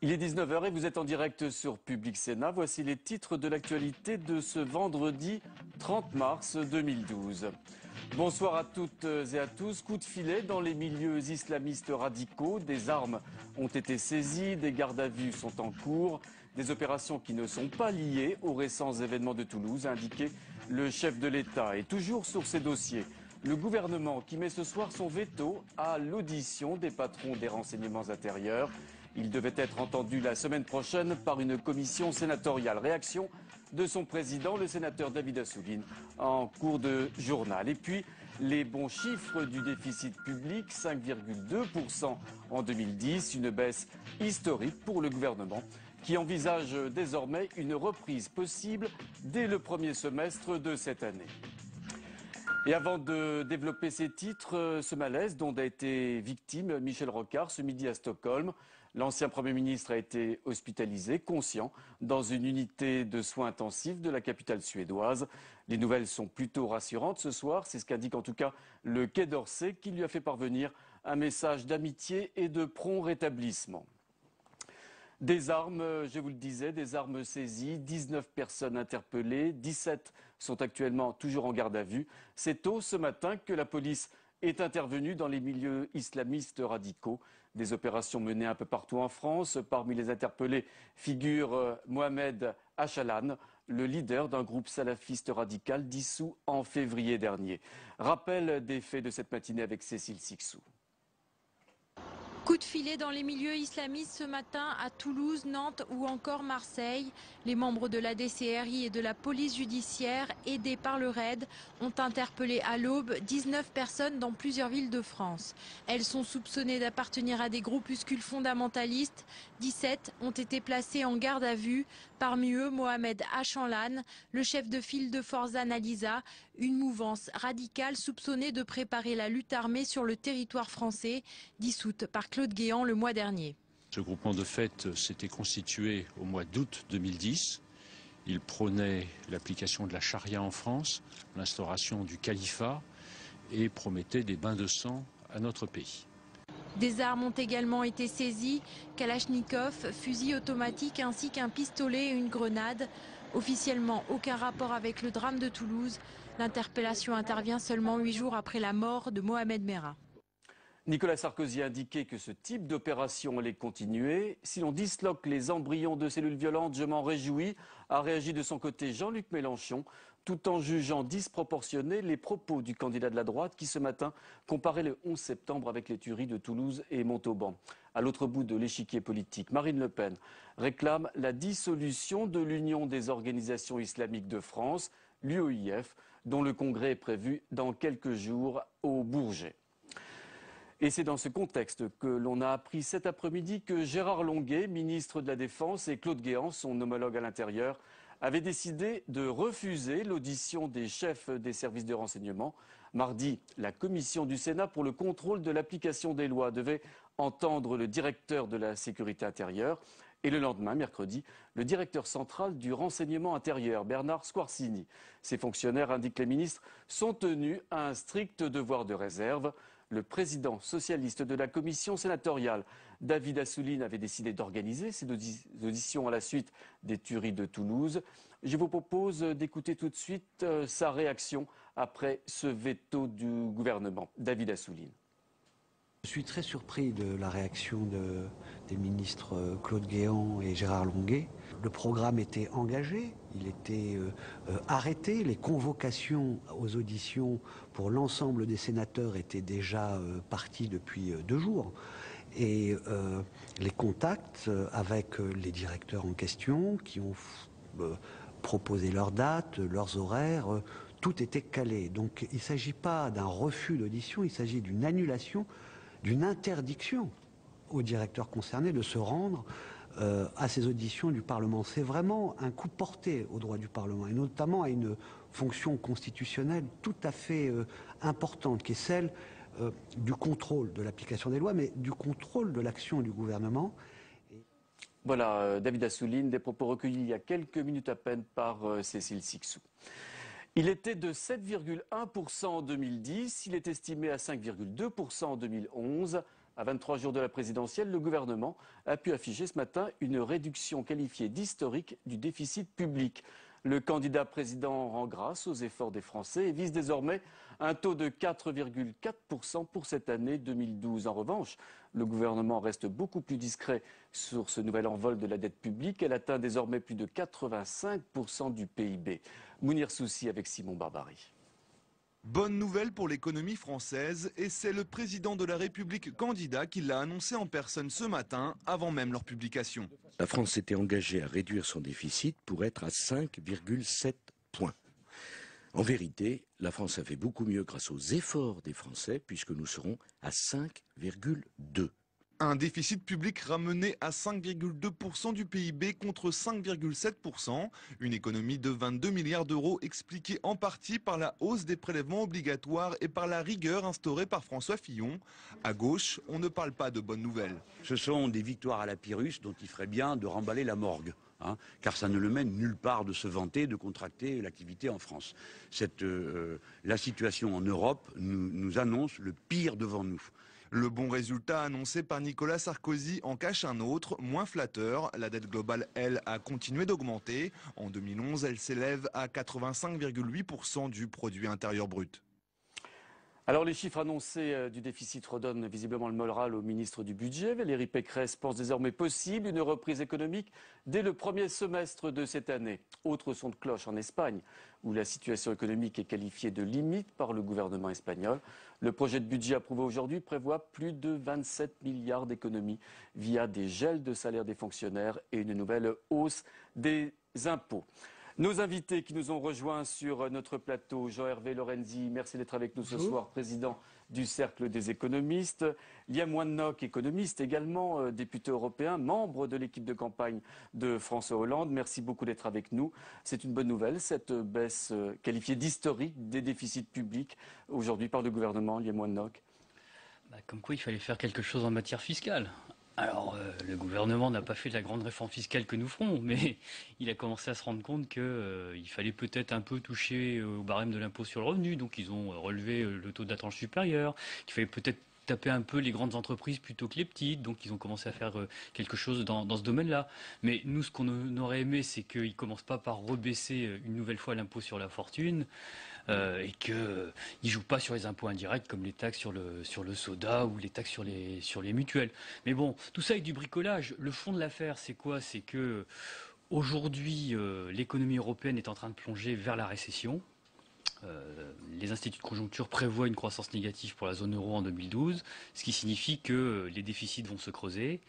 Il est 19 h et vous êtes en direct sur Public Sénat. Voici les titres de l'actualité de ce vendredi 30 mars 2012. Bonsoir à toutes et à tous. Coup de filet dans les milieux islamistes radicaux. Des armes ont été saisies, des gardes à vue sont en cours. Des opérations qui ne sont pas liées aux récents événements de Toulouse, a indiqué le chef de l'État. Et toujours sur ces dossiers, le gouvernement qui met ce soir son veto à l'audition des patrons des renseignements intérieurs. Il devait être entendu la semaine prochaine par une commission sénatoriale. Réaction de son président, le sénateur David Assouline, en cours de journal. Et puis, les bons chiffres du déficit public, 5,2% en 2010, une baisse historique pour le gouvernement qui envisage désormais une reprise possible dès le premier semestre de cette année. Et avant de développer ces titres, ce malaise dont a été victime Michel Rocard ce midi à Stockholm. L'ancien Premier ministre a été hospitalisé, conscient, dans une unité de soins intensifs de la capitale suédoise. Les nouvelles sont plutôt rassurantes ce soir, c'est ce qu'indique en tout cas le Quai d'Orsay qui lui a fait parvenir un message d'amitié et de prompt rétablissement. Des armes, je vous le disais, des armes saisies, 19 personnes interpellées, 17 sont actuellement toujours en garde à vue. C'est tôt ce matin que la police est intervenue dans les milieux islamistes radicaux. Des opérations menées un peu partout en France. Parmi les interpellés figure Mohamed Achalan, le leader d'un groupe salafiste radical dissous en février dernier. Rappel des faits de cette matinée avec Cécile Sixou. Coup de filet dans les milieux islamistes ce matin à Toulouse, Nantes ou encore Marseille. Les membres de la DCRI et de la police judiciaire, aidés par le RAID, ont interpellé à l'aube 19 personnes dans plusieurs villes de France. Elles sont soupçonnées d'appartenir à des groupuscules fondamentalistes. 17 ont été placées en garde à vue. Parmi eux, Mohamed Achalan, le chef de file de Forza Analisa, une mouvance radicale soupçonnée de préparer la lutte armée sur le territoire français, dissoute par Claude Guéant le mois dernier. Ce groupement de fait s'était constitué au mois d'août 2010. Il prônait l'application de la charia en France, l'instauration du califat et promettait des bains de sang à notre pays. Des armes ont également été saisies, Kalachnikov, fusil automatique ainsi qu'un pistolet et une grenade. Officiellement, aucun rapport avec le drame de Toulouse. L'interpellation intervient seulement 8 jours après la mort de Mohamed Merah. Nicolas Sarkozy a indiqué que ce type d'opération allait continuer. Si l'on disloque les embryons de cellules violentes, je m'en réjouis, a réagi de son côté Jean-Luc Mélenchon, tout en jugeant disproportionnés les propos du candidat de la droite qui ce matin comparait le 11 septembre avec les tueries de Toulouse et Montauban. À l'autre bout de l'échiquier politique, Marine Le Pen réclame la dissolution de l'Union des organisations islamiques de France, l'UOIF, dont le congrès est prévu dans quelques jours au Bourget. Et c'est dans ce contexte que l'on a appris cet après-midi que Gérard Longuet, ministre de la Défense, et Claude Guéant, son homologue à l'intérieur, avaient décidé de refuser l'audition des chefs des services de renseignement. Mardi, la commission du Sénat pour le contrôle de l'application des lois devait entendre le directeur de la sécurité intérieure. Et le lendemain, mercredi, le directeur central du renseignement intérieur, Bernard Squarcini. Ces fonctionnaires, indiquent les ministres, sont tenus à un strict devoir de réserve. Le président socialiste de la commission sénatoriale, David Assouline, avait décidé d'organiser ces auditions à la suite des tueries de Toulouse. Je vous propose d'écouter tout de suite sa réaction après ce veto du gouvernement. David Assouline. Je suis très surpris de la réaction des ministres Claude Guéant et Gérard Longuet. Le programme était engagé, il était arrêté, les convocations aux auditions pour l'ensemble des sénateurs étaient déjà parties depuis 2 jours. Et les contacts avec les directeurs en question qui ont proposé leurs dates, leurs horaires, tout était calé. Donc il ne s'agit pas d'un refus d'audition, il s'agit d'une annulation, d'une interdiction aux directeurs concernés de se rendre à ces auditions du Parlement. C'est vraiment un coup porté aux droits du Parlement, et notamment à une fonction constitutionnelle tout à fait importante, qui est celle du contrôle de l'application des lois, mais du contrôle de l'action du gouvernement. Voilà, David Assouline, des propos recueillis il y a quelques minutes à peine par Cécile Sixou. Il était de 7,1% en 2010, il est estimé à 5,2% en 2011. À 23 jours de la présidentielle, le gouvernement a pu afficher ce matin une réduction qualifiée d'historique du déficit public. Le candidat président rend grâce aux efforts des Français et vise désormais un taux de 4,4% pour cette année 2012. En revanche, le gouvernement reste beaucoup plus discret sur ce nouvel envol de la dette publique. Elle atteint désormais plus de 85% du PIB. Mounir Soussi avec Simon Barbary. Bonne nouvelle pour l'économie française et c'est le président de la République candidat qui l'a annoncé en personne ce matin avant même leur publication. La France s'était engagée à réduire son déficit pour être à 5,7 points. En vérité, la France a fait beaucoup mieux grâce aux efforts des Français puisque nous serons à 5,2. Un déficit public ramené à 5,2% du PIB contre 5,7%. Une économie de 22 milliards d'euros expliquée en partie par la hausse des prélèvements obligatoires et par la rigueur instaurée par François Fillon. À gauche, on ne parle pas de bonnes nouvelles. Ce sont des victoires à la Pyrrhus dont il ferait bien de remballer la morgue. Car ça ne le mène nulle part de se vanter de contracter l'activité en France. La situation en Europe nous annonce le pire devant nous. Le bon résultat annoncé par Nicolas Sarkozy en cache un autre, moins flatteur. La dette globale, elle, a continué d'augmenter. En 2011, elle s'élève à 85,8% du produit intérieur brut. Alors les chiffres annoncés du déficit redonnent visiblement le moral au ministre du Budget. Valérie Pécresse pense désormais possible une reprise économique dès le premier semestre de cette année. Autre son de cloche en Espagne, où la situation économique est qualifiée de limite par le gouvernement espagnol. Le projet de budget approuvé aujourd'hui prévoit plus de 27 milliards d'économies via des gels de salaire des fonctionnaires et une nouvelle hausse des impôts. Nos invités qui nous ont rejoints sur notre plateau, Jean-Hervé Lorenzi, merci d'être avec nous ce soir, président du Cercle des économistes. Liam Wannock, économiste également, député européen, membre de l'équipe de campagne de François Hollande. Merci beaucoup d'être avec nous. C'est une bonne nouvelle, cette baisse qualifiée d'historique des déficits publics aujourd'hui par le gouvernement, Liam Wannock. Comme quoi il fallait faire quelque chose en matière fiscale. Alors, le gouvernement n'a pas fait la grande réforme fiscale que nous ferons, mais il a commencé à se rendre compte qu'il fallait peut-être un peu toucher au barème de l'impôt sur le revenu. Donc, ils ont relevé le taux de la tranche supérieure, qu'il fallait peut-être taper un peu les grandes entreprises plutôt que les petites. Donc, ils ont commencé à faire quelque chose dans ce domaine-là. Mais nous, ce qu'on aurait aimé, c'est qu'ils ne commencent pas par rebaisser une nouvelle fois l'impôt sur la fortune. Et qu'ils ne jouent pas sur les impôts indirects comme les taxes sur le soda ou les taxes sur les mutuelles. Mais bon, tout ça est du bricolage. Le fond de l'affaire, c'est quoi? C'est que aujourd'hui, l'économie européenne est en train de plonger vers la récession. Les instituts de conjoncture prévoient une croissance négative pour la zone euro en 2012, ce qui signifie que les déficits vont se creuser.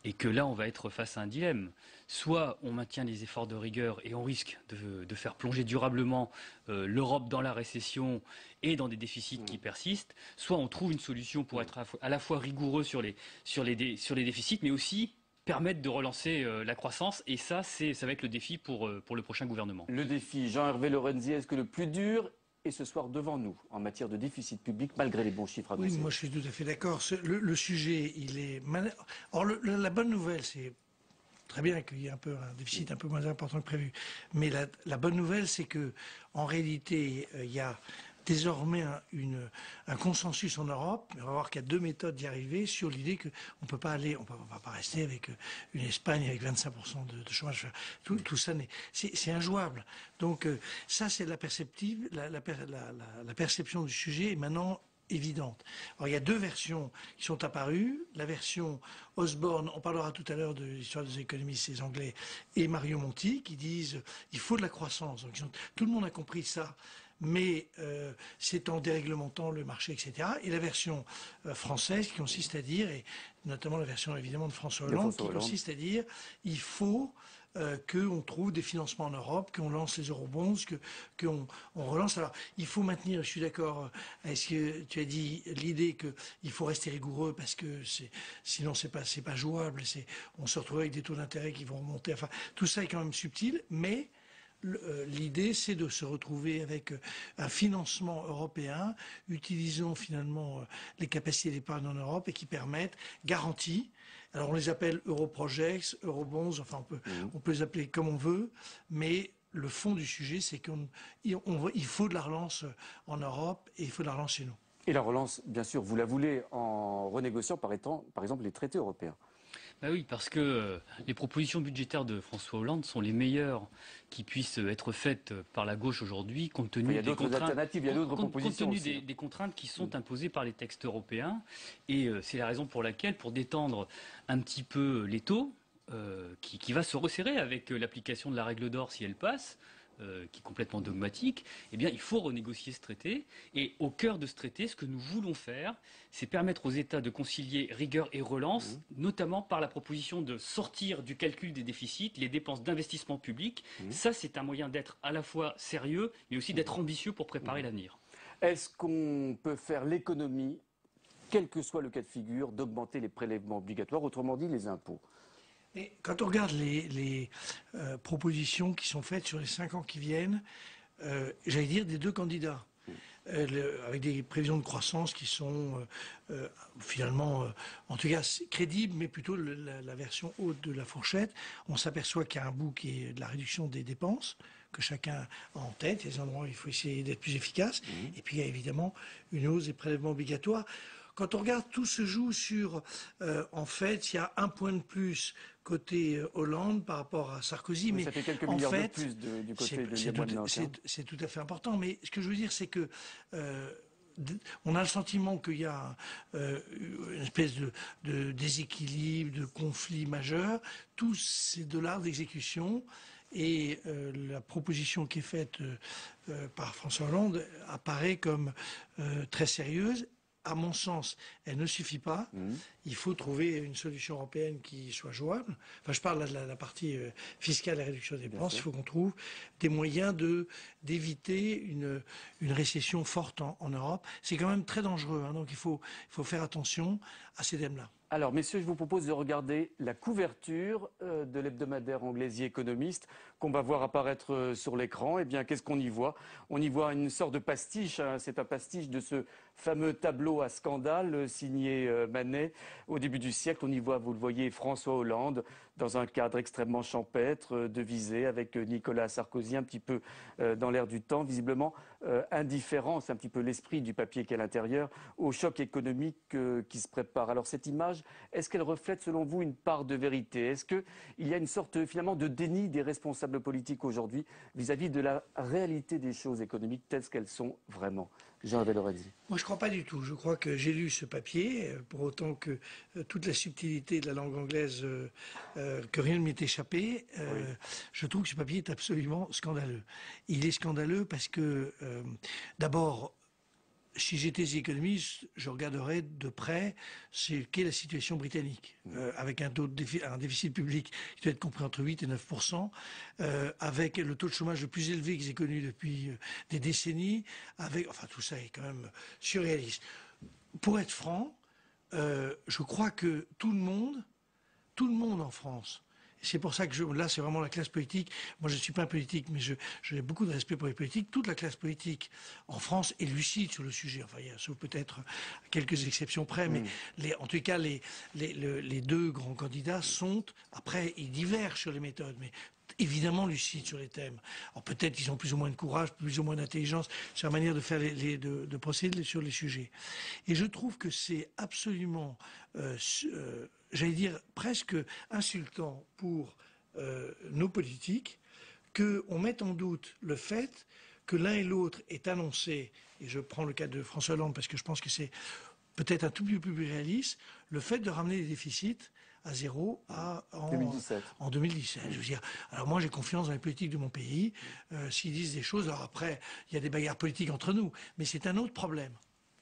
Et que là, on va être face à un dilemme. Soit on maintient les efforts de rigueur et on risque de faire plonger durablement l'Europe dans la récession et dans des déficits qui persistent. Soit on trouve une solution pour être à la fois rigoureux sur les déficits, mais aussi permettre de relancer la croissance. Et ça va être le défi pour le prochain gouvernement. Le défi, Jean-Hervé Lorenzi, est-ce que le plus dur est ce soir devant nous en matière de déficit public, malgré les bons chiffres annoncés? Oui, moi je suis tout à fait d'accord. Le sujet, il est... Or, la bonne nouvelle, c'est très bien qu'il y ait un déficit un peu moins important que prévu. Mais la bonne nouvelle, c'est que en réalité, il y a désormais un consensus en Europe, mais on va voir qu'il y a deux méthodes d'y arriver, sur l'idée qu'on ne va pas rester avec une Espagne avec 25% de chômage. Tout ça, c'est injouable. Donc ça, c'est la perception du sujet est maintenant évidente. Alors, il y a deux versions qui sont apparues. La version Osborne, on parlera tout à l'heure de l'histoire des économistes, les Anglais, et Mario Monti, qui disent il faut de la croissance. Donc, tout le monde a compris ça. Mais c'est en déréglementant le marché, etc. Et la version française qui consiste à dire, et notamment la version évidemment de François Hollande, qui consiste à dire il faut qu'on trouve des financements en Europe, qu'on lance les eurobonds, qu'on relance. Alors, il faut maintenir, je suis d'accord avec ce que tu as dit, l'idée qu'il faut rester rigoureux parce que sinon c'est pas jouable. On se retrouve avec des taux d'intérêt qui vont remonter. Enfin, tout ça est quand même subtil, mais l'idée, c'est de se retrouver avec un financement européen, utilisant finalement les capacités d'épargne en Europe et qui permettent garanties. Alors on les appelle Europrojects, Eurobonds, enfin on peut les appeler comme on veut, mais le fond du sujet, c'est qu'il faut de la relance en Europe et il faut de la relance chez nous. Et la relance, bien sûr, vous la voulez en renégociant par exemple les traités européens. Bah oui, parce que les propositions budgétaires de François Hollande sont les meilleures qui puissent être faites par la gauche aujourd'hui, compte tenu des contraintes, compte tenu des contraintes qui sont imposées par les textes européens. Et c'est la raison pour laquelle, pour détendre un petit peu l'étau, qui va se resserrer avec l'application de la règle d'or si elle passe, qui est complètement dogmatique, eh bien, il faut renégocier ce traité. Et au cœur de ce traité, ce que nous voulons faire, c'est permettre aux États de concilier rigueur et relance, notamment par la proposition de sortir du calcul des déficits les dépenses d'investissement public. Ça, c'est un moyen d'être à la fois sérieux, mais aussi d'être ambitieux pour préparer l'avenir. Est-ce qu'on peut faire l'économie, quel que soit le cas de figure, d'augmenter les prélèvements obligatoires, autrement dit les impôts? Et quand on regarde les propositions qui sont faites sur les 5 ans qui viennent, j'allais dire des deux candidats, avec des prévisions de croissance qui sont finalement, en tout cas, crédibles, mais plutôt la version haute de la fourchette. On s'aperçoit qu'il y a un bout qui est de la réduction des dépenses, que chacun a en tête. Il y a des endroits où il faut essayer d'être plus efficace. Et puis il y a évidemment une hausse des prélèvements obligatoires. Quand on regarde, tout se joue sur, en fait, il y a un point de plus côté Hollande par rapport à Sarkozy. Mais ça fait quelques milliards de plus du côté de Liémoine-Nock. C'est tout à fait important. Mais ce que je veux dire, c'est que on a le sentiment qu'il y a une espèce de déséquilibre, de conflit majeur. Tous ces dollars d'exécution et la proposition qui est faite par François Hollande apparaît comme très sérieuse. À mon sens, elle ne suffit pas. Il faut trouver une solution européenne qui soit jouable. Enfin, je parle de la partie fiscale et réduction des dépenses. Il faut qu'on trouve des moyens d'éviter une récession forte en Europe. C'est quand même très dangereux, hein, donc il faut faire attention à ces thèmes-là. Alors, messieurs, je vous propose de regarder la couverture de l'hebdomadaire anglais The Economist qu'on va voir apparaître sur l'écran. Eh bien, qu'est-ce qu'on y voit? On y voit une sorte de pastiche. Hein. C'est un pastiche de ce fameux tableau à scandale signé Manet. Au début du siècle, on y voit, vous le voyez, François Hollande dans un cadre extrêmement champêtre, devisé, avec Nicolas Sarkozy un petit peu dans l'air du temps, visiblement indifférent, c'est un petit peu l'esprit du papier qui est à l'intérieur, au choc économique qui se prépare. Alors cette image, est-ce qu'elle reflète selon vous une part de vérité? Est-ce qu'il y a une sorte finalement de déni des responsables politiques aujourd'hui vis-à-vis de la réalité des choses économiques telles qu'elles sont vraiment? Jean-Yves Lorenzi. Moi, je ne crois pas du tout. Je crois que j'ai lu ce papier, pour autant que toute la subtilité de la langue anglaise, que rien ne m'est échappé. Je trouve que ce papier est absolument scandaleux. Il est scandaleux parce que, d'abord, si j'étais économiste, je regarderais de près quelle est la situation britannique, avec un déficit public qui doit être compris entre 8 et 9%, avec le taux de chômage le plus élevé qu'ils aient connu depuis des décennies, enfin tout ça est quand même surréaliste. Pour être franc, je crois que tout le monde en France, c'est pour ça que là, c'est vraiment la classe politique. Moi, je ne suis pas un politique, mais j'ai beaucoup de respect pour les politiques. Toute la classe politique en France est lucide sur le sujet. Enfin, sauf peut-être quelques exceptions près, mais en tout cas, les deux grands candidats sont, après, ils divergent sur les méthodes, mais évidemment lucides sur les thèmes. Alors peut-être qu'ils ont plus ou moins de courage, plus ou moins d'intelligence sur la manière de faire de procéder sur les sujets. Et je trouve que c'est absolument j'allais dire presque insultant pour nos politiques qu'on mette en doute le fait que l'un et l'autre ait annoncé, et je prends le cas de François Hollande parce que je pense que c'est peut-être un tout petit peu plus réaliste, le fait de ramener les déficits à zéro en 2017. Je veux dire, alors moi j'ai confiance dans les politiques de mon pays. S'ils disent des choses, alors après il y a des bagarres politiques entre nous, mais c'est un autre problème.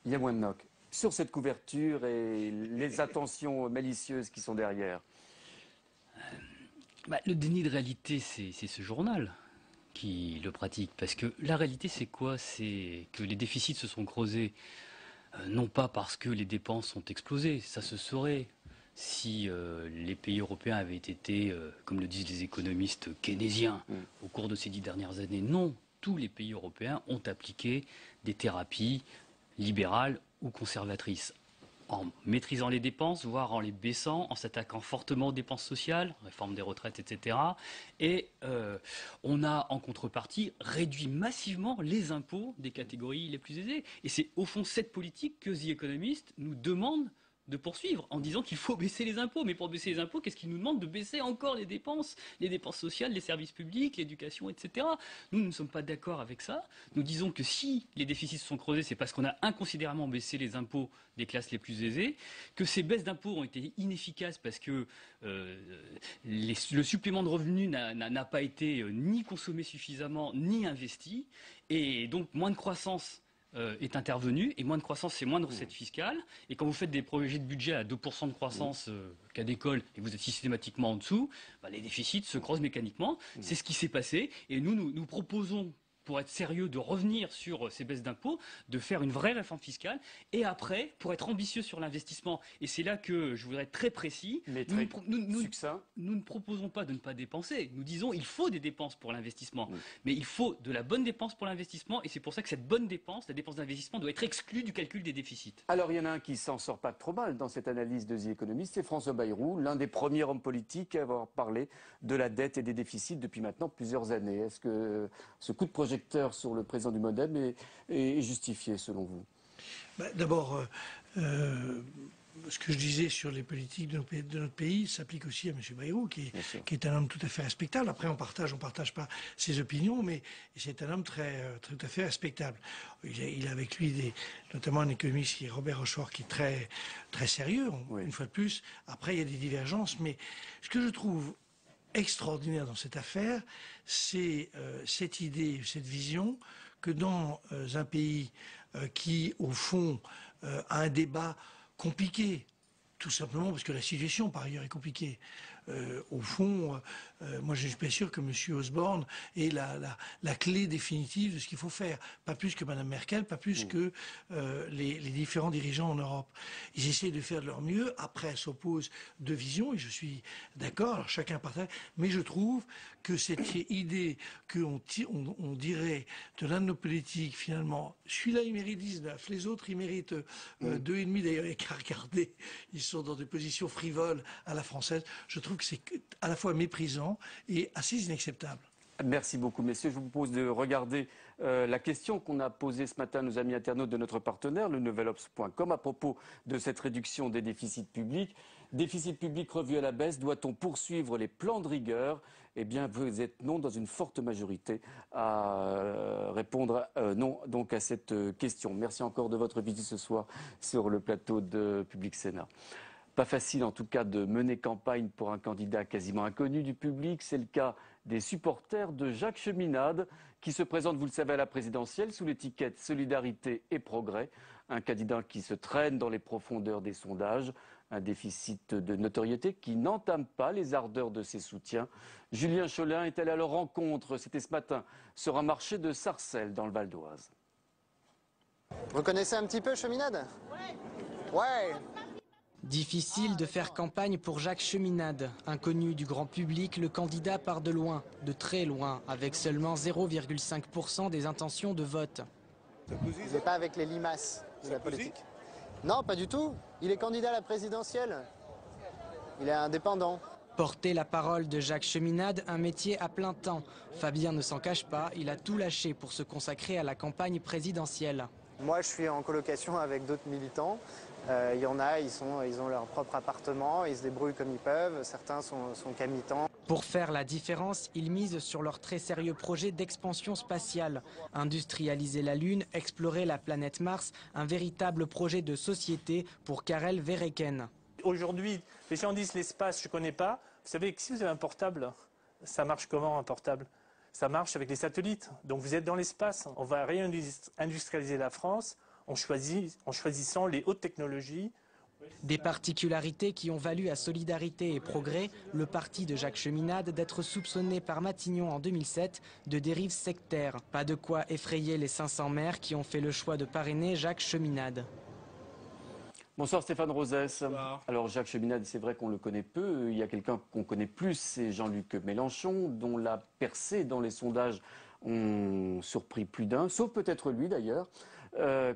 Liémoine-Nock. Sur cette couverture et les intentions malicieuses qui sont derrière. Le déni de réalité, c'est ce journal qui le pratique. Parce que la réalité, c'est quoi? C'est que les déficits se sont creusés, non pas parce que les dépenses ont explosé, ça se saurait si les pays européens avaient été, comme le disent les économistes keynésiens, au cours de ces 10 dernières années. Non, tous les pays européens ont appliqué des thérapies libérales ou conservatrices. en maîtrisant les dépenses, voire en les baissant, en s'attaquant fortement aux dépenses sociales, réforme des retraites, etc. Et on a en contrepartie réduit massivement les impôts des catégories les plus aisées. Et c'est au fond cette politique que The Economist nous demande de poursuivre en disant qu'il faut baisser les impôts. Mais pour baisser les impôts, qu'est-ce qu'ils nous demandent? De baisser encore les dépenses sociales, les services publics, l'éducation, etc. Nous ne sommes pas d'accord avec ça. Nous disons que si les déficits se sont creusés, c'est parce qu'on a inconsidérément baissé les impôts des classes les plus aisées, que ces baisses d'impôts ont été inefficaces parce que le supplément de revenus n'a pas été ni consommé suffisamment, ni investi, et donc moins de croissance est intervenu, et moins de croissance, c'est moins de recettes fiscales. Et quand vous faites des projets de budget à 2% de croissance cas d'école, et vous êtes systématiquement en dessous, les déficits se creusent mécaniquement. C'est ce qui s'est passé, et nous proposons, pour être sérieux, de revenir sur ces baisses d'impôts, de faire une vraie réforme fiscale, et après, pour être ambitieux sur l'investissement, et c'est là que je voudrais être très précis, mais très succinct. Nous ne proposons pas de ne pas dépenser, nous disons il faut des dépenses pour l'investissement, mais il faut de la bonne dépense pour l'investissement, et c'est pour ça que cette bonne dépense, la dépense d'investissement, doit être exclue du calcul des déficits. Alors il y en a un qui s'en sort pas trop mal dans cette analyse de The Economist, c'est François Bayrou, l'un des premiers hommes politiques à avoir parlé de la dette et des déficits depuis maintenant plusieurs années. Est-ce que ce coup de projecteur sur le président du MoDem est justifié selon vous? D'abord, ce que je disais sur les politiques de notre pays s'applique aussi à M. Bayrou, qui est un homme tout à fait respectable. Après, on partage pas ses opinions, mais c'est un homme tout à fait respectable. Il a avec lui notamment un économiste qui est Robert Rochefort, qui est très, très sérieux, une fois de plus. Après, il y a des divergences, mais ce que je trouve extraordinaire dans cette affaire, c'est cette idée, cette vision que dans un pays qui, au fond, a un débat compliqué, tout simplement parce que la situation, par ailleurs, est compliquée. Au fond, moi je ne suis pas sûr que M. Osborne ait la clé définitive de ce qu'il faut faire. Pas plus que Mme Merkel, pas plus que les différents dirigeants en Europe. Ils essayent de faire de leur mieux. Après, s'opposent deux visions, et je suis d'accord, alors chacun partage. Mais je trouve que cette idée qu'on dirait de l'un de nos politiques, finalement, celui-là il mérite 19, les autres ils méritent 2,5, d'ailleurs, il n'y a qu'à regarder, ils sont dans des positions frivoles à la française. Je trouve que c'est à la fois méprisant et assez inacceptable. Merci beaucoup, messieurs. Je vous propose de regarder la question qu'on a posée ce matin à nos amis internautes de notre partenaire, le nouvelobs.com, à propos de cette réduction des déficits publics. Déficit public revu à la baisse, doit-on poursuivre les plans de rigueur? Eh bien, vous êtes non dans une forte majorité à répondre non donc à cette question. Merci encore de votre visite ce soir sur le plateau de Public Sénat. Pas facile en tout cas de mener campagne pour un candidat quasiment inconnu du public. C'est le cas des supporters de Jacques Cheminade qui se présente, vous le savez, à la présidentielle sous l'étiquette Solidarité et Progrès. Un candidat qui se traîne dans les profondeurs des sondages. Un déficit de notoriété qui n'entame pas les ardeurs de ses soutiens. Julien Cholin est allé à leur rencontre, c'était ce matin, sur un marché de Sarcelles dans le Val d'Oise. Vous connaissez un petit peu Cheminade? Ouais. Difficile de faire campagne pour Jacques Cheminade. Inconnu du grand public, le candidat part de loin, de très loin, avec seulement 0,5% des intentions de vote. Il n'est pas avec les limaces de la politique. Non, pas du tout. Il est candidat à la présidentielle. Il est indépendant. Porter la parole de Jacques Cheminade, un métier à plein temps. Fabien ne s'en cache pas, il a tout lâché pour se consacrer à la campagne présidentielle. Moi, je suis en colocation avec d'autres militants. Il y en a, ils ont leur propre appartement, ils se débrouillent comme ils peuvent. Certains sont qu'à mi-temps. Pour faire la différence, ils misent sur leur très sérieux projet d'expansion spatiale. Industrialiser la Lune, explorer la planète Mars, un véritable projet de société pour Karel Verreken. Aujourd'hui, les gens disent l'espace, je ne connais pas. Vous savez que si vous avez un portable, ça marche comment un portable? Ça marche avec les satellites. Donc vous êtes dans l'espace. On va réindustrialiser la France en choisissant les hautes technologies. Des particularités qui ont valu à Solidarité et Progrès, le parti de Jacques Cheminade, d'être soupçonné par Matignon en 2007 de dérives sectaires. Pas de quoi effrayer les 500 maires qui ont fait le choix de parrainer Jacques Cheminade. Bonsoir Stéphane Rosès. Bonsoir. Alors Jacques Cheminade, c'est vrai qu'on le connaît peu. Il y a quelqu'un qu'on connaît plus, c'est Jean-Luc Mélenchon, dont la percée dans les sondages ont surpris plus d'un, sauf peut-être lui d'ailleurs.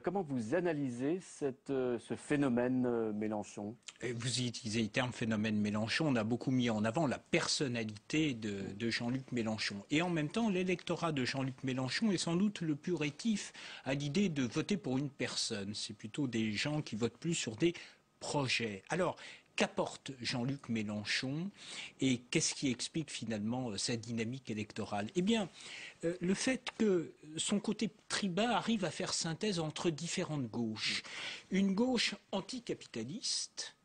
Comment vous analysez ce phénomène Mélenchon? Vous utilisez le terme phénomène Mélenchon. On a beaucoup mis en avant la personnalité de Jean-Luc Mélenchon. Et en même temps, l'électorat de Jean-Luc Mélenchon est sans doute le plus rétif à l'idée de voter pour une personne. C'est plutôt des gens qui votent plus sur des projets. Alors, qu'apporte Jean-Luc Mélenchon et qu'est-ce qui explique finalement cette dynamique électorale? Eh bien, le fait que son côté tribal arrive à faire synthèse entre différentes gauches. Une gauche anticapitaliste,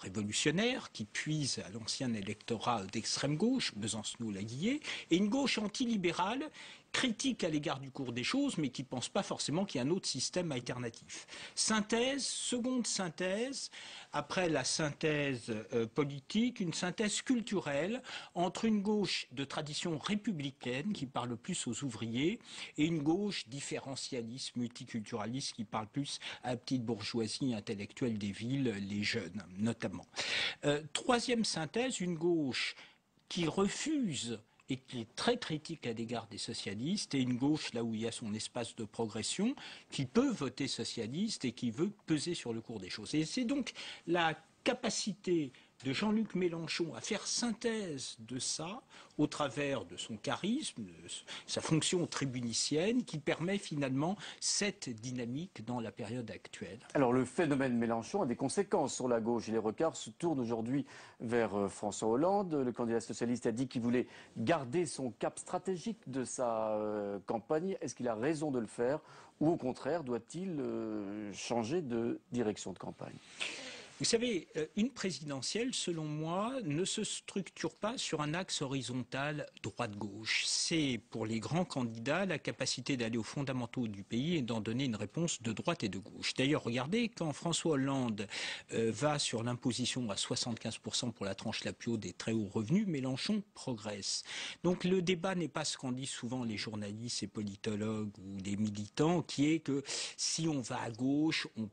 révolutionnaire, qui puise à l'ancien électorat d'extrême gauche, Besancenot-Laguillet, et une gauche antilibérale, critique à l'égard du cours des choses, mais qui ne pense pas forcément qu'il y a un autre système alternatif. Synthèse, seconde synthèse, après la synthèse politique, une synthèse culturelle entre une gauche de tradition républicaine qui parle plus aux ouvriers et une gauche différentialiste, multiculturaliste qui parle plus à la petite bourgeoisie intellectuelle des villes, les jeunes notamment. Troisième synthèse, une gauche qui refuse et qui est très critique à l'égard des socialistes, et une gauche, là où il y a son espace de progression, qui peut voter socialiste et qui veut peser sur le cours des choses. Et c'est donc la capacité de Jean-Luc Mélenchon à faire synthèse de ça au travers de son charisme, de sa fonction tribunicienne, qui permet finalement cette dynamique dans la période actuelle. Alors le phénomène Mélenchon a des conséquences sur la gauche et les regards se tournent aujourd'hui vers François Hollande. Le candidat socialiste a dit qu'il voulait garder son cap stratégique de sa campagne. Est-ce qu'il a raison de le faire ou au contraire doit-il changer de direction de campagne ? Vous savez, une présidentielle, selon moi, ne se structure pas sur un axe horizontal droite-gauche. C'est, pour les grands candidats, la capacité d'aller aux fondamentaux du pays et d'en donner une réponse de droite et de gauche. D'ailleurs, regardez, quand François Hollande va sur l'imposition à 75% pour la tranche la plus haute des très hauts revenus, Mélenchon progresse. Donc le débat n'est pas ce qu'en disent souvent les journalistes et politologues ou les militants, qui est que si on va à gauche, on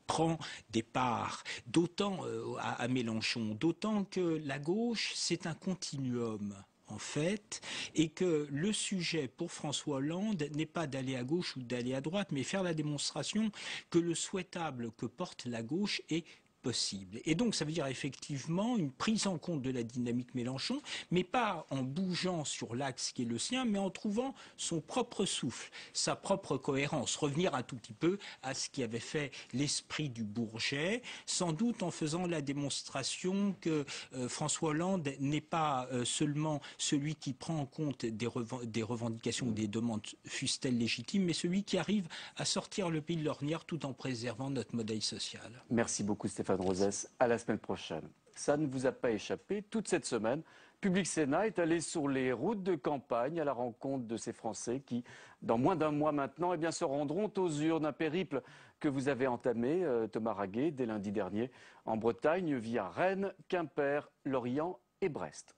prend des parts, d'autant à Mélenchon, d'autant que la gauche, c'est un continuum en fait, et que le sujet pour François Hollande n'est pas d'aller à gauche ou d'aller à droite, mais faire la démonstration que le souhaitable que porte la gauche est possible. Et donc ça veut dire effectivement une prise en compte de la dynamique Mélenchon, mais pas en bougeant sur l'axe qui est le sien, mais en trouvant son propre souffle, sa propre cohérence, revenir un tout petit peu à ce qui avait fait l'esprit du Bourget, sans doute en faisant la démonstration que François Hollande n'est pas seulement celui qui prend en compte des revendications ou des demandes fussent-elles légitimes, mais celui qui arrive à sortir le pays de l'ornière tout en préservant notre modèle social. Merci beaucoup Stéphane Rosès, à la semaine prochaine. Ça ne vous a pas échappé, toute cette semaine, Public Sénat est allé sur les routes de campagne à la rencontre de ces Français qui, dans moins d'un mois maintenant, se rendront aux urnes. Un périple que vous avez entamé, Thomas Raguet, dès lundi dernier, en Bretagne, via Rennes, Quimper, Lorient et Brest.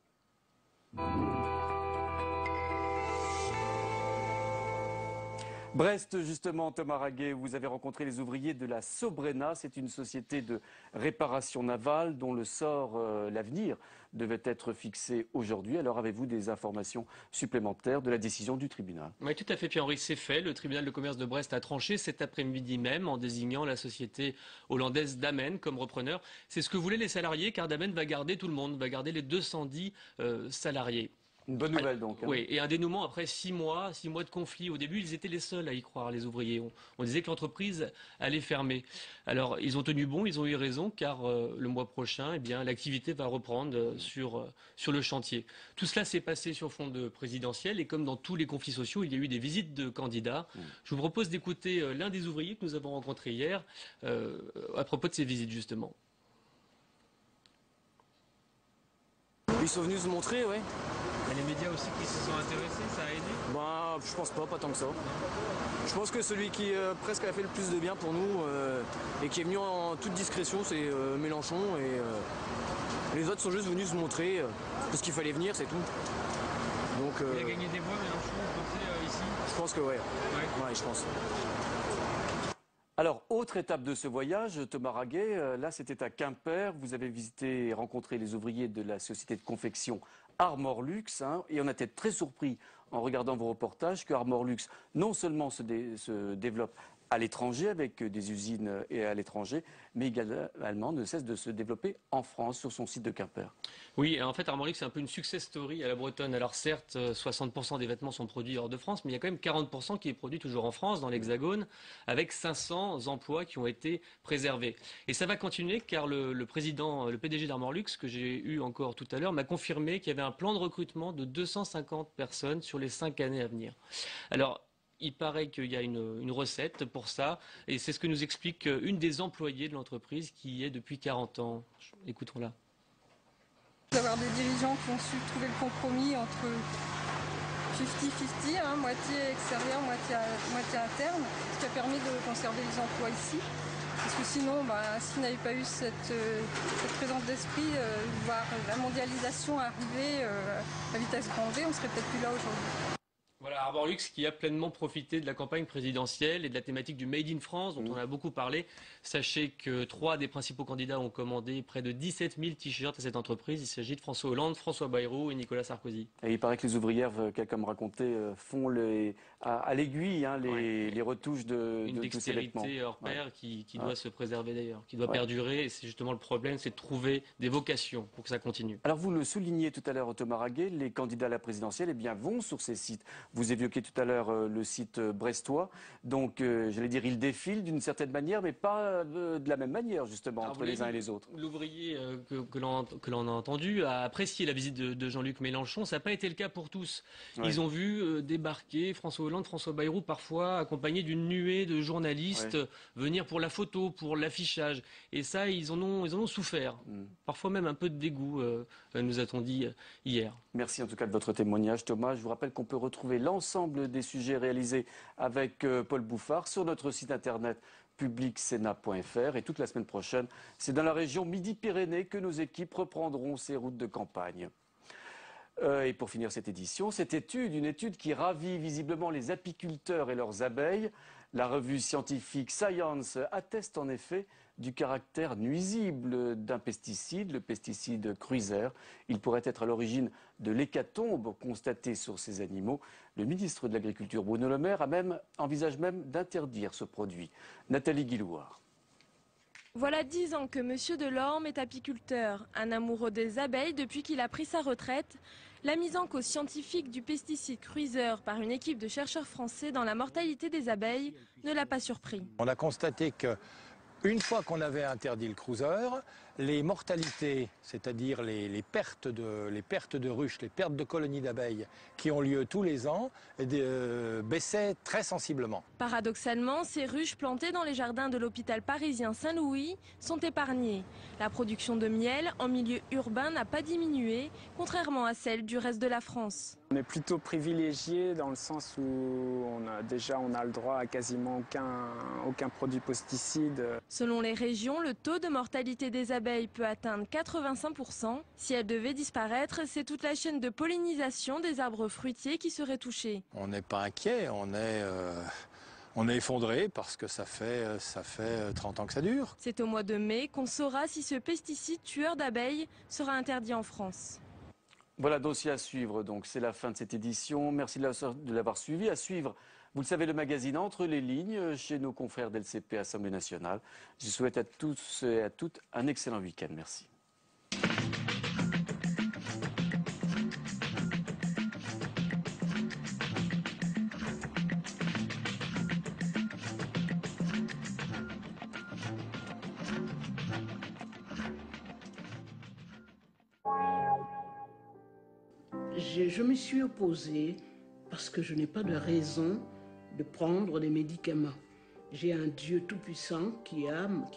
Brest, justement, Thomas Raguet, vous avez rencontré les ouvriers de la Sobrena. C'est une société de réparation navale dont le sort, l'avenir, devait être fixé aujourd'hui. Alors avez-vous des informations supplémentaires de la décision du tribunal? Oui, tout à fait, Pierre-Henri, c'est fait. Le tribunal de commerce de Brest a tranché cet après-midi même en désignant la société hollandaise Damen comme repreneur. C'est ce que voulaient les salariés, car Damen va garder tout le monde, va garder les 210 salariés. Une bonne nouvelle donc. Hein. Oui, et un dénouement après 6 mois de conflit. Au début, ils étaient les seuls à y croire, les ouvriers. On disait que l'entreprise allait fermer. Alors, ils ont tenu bon, ils ont eu raison, car le mois prochain, l'activité va reprendre sur le chantier. Tout cela s'est passé sur fond de présidentiel, et comme dans tous les conflits sociaux, il y a eu des visites de candidats. Je vous propose d'écouter l'un des ouvriers que nous avons rencontré hier à propos de ces visites, justement. Ils sont venus se montrer, oui. Il y a les médias aussi qui se sont intéressés, ça a aidé? Bah, je pense pas tant que ça. Je pense que celui qui presque a fait le plus de bien pour nous et qui est venu en toute discrétion, c'est Mélenchon. Et les autres sont juste venus se montrer parce qu'il fallait venir, c'est tout. Donc, il a gagné des voix, Mélenchon, vous pensez, ici? Je pense que ouais, je pense. Alors, autre étape de ce voyage, Thomas Raguet, là c'était à Quimper, vous avez visité et rencontré les ouvriers de la société de confection Armorlux, et on a été très surpris en regardant vos reportages que Armorlux non seulement se développe à l'étranger, avec des usines et à l'étranger, mais également ne cesse de se développer en France, sur son site de Quimper. Oui, en fait, Armor Luxe, c'est un peu une success story à la bretonne. Alors certes, 60% des vêtements sont produits hors de France, mais il y a quand même 40% qui est produit toujours en France, dans l'Hexagone, avec 500 emplois qui ont été préservés. Et ça va continuer, car le PDG d'Armor Luxe, que j'ai eu encore tout à l'heure, m'a confirmé qu'il y avait un plan de recrutement de 250 personnes sur les 5 années à venir. Alors, il paraît qu'il y a une recette pour ça, et c'est ce que nous explique une des employées de l'entreprise qui y est depuis 40 ans. Écoutons-la. D'avoir des dirigeants qui ont su trouver le compromis entre 50-50, moitié extérieur, moitié interne, ce qui a permis de conserver les emplois ici. Parce que sinon, s'il n'y avait pas eu cette présence d'esprit, voir la mondialisation arriver à vitesse grand V, on ne serait peut-être plus là aujourd'hui. Voilà, Armor Luxe qui a pleinement profité de la campagne présidentielle et de la thématique du Made in France dont on a beaucoup parlé. Sachez que 3 des principaux candidats ont commandé près de 17 000 t-shirts à cette entreprise. Il s'agit de François Hollande, François Bayrou et Nicolas Sarkozy. Et il paraît que les ouvrières, quelqu'un me racontait, font à l'aiguille les retouches de tous ces vêtements. Une dextérité hors pair qui doit se préserver d'ailleurs, qui doit perdurer. Et c'est justement le problème, c'est de trouver des vocations pour que ça continue. Alors vous le soulignez tout à l'heure, Thomas Raguet, les candidats à la présidentielle vont sur ces sites. Vous évoquiez tout à l'heure le site brestois. Donc, j'allais dire, ils défilent d'une certaine manière, mais pas de la même manière, justement, entre les uns et les autres. L'ouvrier que l'on a entendu a apprécié la visite de Jean-Luc Mélenchon. Ça n'a pas été le cas pour tous. Ouais. Ils ont vu débarquer François Hollande, François Bayrou, parfois accompagnés d'une nuée de journalistes, venir pour la photo, pour l'affichage. Et ça, ils en ont souffert. Parfois même un peu de dégoût, nous a-t-on dit hier. Merci en tout cas de votre témoignage, Thomas. Je vous rappelle qu'on peut retrouver l'ensemble des sujets réalisés avec Paul Bouffard sur notre site internet publicsena.fr. Et toute la semaine prochaine, c'est dans la région Midi-Pyrénées que nos équipes reprendront ces routes de campagne. Et pour finir cette édition, une étude qui ravit visiblement les apiculteurs et leurs abeilles. La revue scientifique Science atteste en effet du caractère nuisible d'un pesticide, le pesticide Cruiser. Il pourrait être à l'origine de l'hécatombe constatée sur ces animaux. Le ministre de l'Agriculture, Bruno Le Maire, envisage même d'interdire ce produit. Nathalie Guillouard. Voilà 10 ans que M. Delorme est apiculteur, un amoureux des abeilles depuis qu'il a pris sa retraite. La mise en cause scientifique du pesticide Cruiser par une équipe de chercheurs français dans la mortalité des abeilles ne l'a pas surpris. On a constaté que une fois qu'on avait interdit le Cruiser, les mortalités, c'est-à-dire les pertes de ruches, les pertes de colonies d'abeilles qui ont lieu tous les ans, baissaient très sensiblement. Paradoxalement, ces ruches plantées dans les jardins de l'hôpital parisien Saint-Louis sont épargnées. La production de miel en milieu urbain n'a pas diminué, contrairement à celle du reste de la France. On est plutôt privilégié dans le sens où on a le droit à quasiment aucun produit pesticide. Selon les régions, le taux de mortalité des abeilles peut atteindre 85%. Si elles devaient disparaître, c'est toute la chaîne de pollinisation des arbres fruitiers qui serait touchée. On n'est pas inquiet, on est effondré parce que ça fait 30 ans que ça dure. C'est au mois de mai qu'on saura si ce pesticide tueur d'abeilles sera interdit en France. Voilà, dossier à suivre, donc c'est la fin de cette édition. Merci de l'avoir suivi. À suivre, vous le savez, le magazine Entre les lignes chez nos confrères d'LCP Assemblée nationale. Je souhaite à tous et à toutes un excellent week-end. Merci. Je me suis opposée parce que je n'ai pas de raison de prendre des médicaments. J'ai un Dieu tout-puissant qui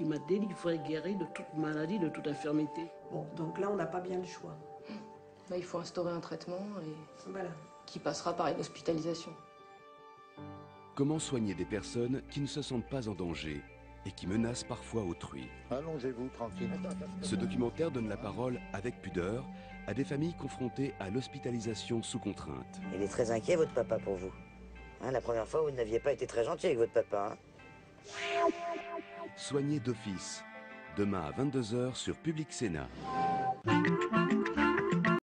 m'a délivré, guéri de toute maladie, de toute infirmité. Bon, donc là, on n'a pas bien le choix. Il faut instaurer un traitement qui passera par une hospitalisation. Comment soigner des personnes qui ne se sentent pas en danger et qui menacent parfois autrui? Allongez-vous, tranquille. Ce documentaire donne la parole avec pudeur à des familles confrontées à l'hospitalisation sous contrainte. Il est très inquiet, votre papa, pour vous. La première fois, vous n'aviez pas été très gentil avec votre papa. Soigné d'office. Demain à 22 h sur Public Sénat.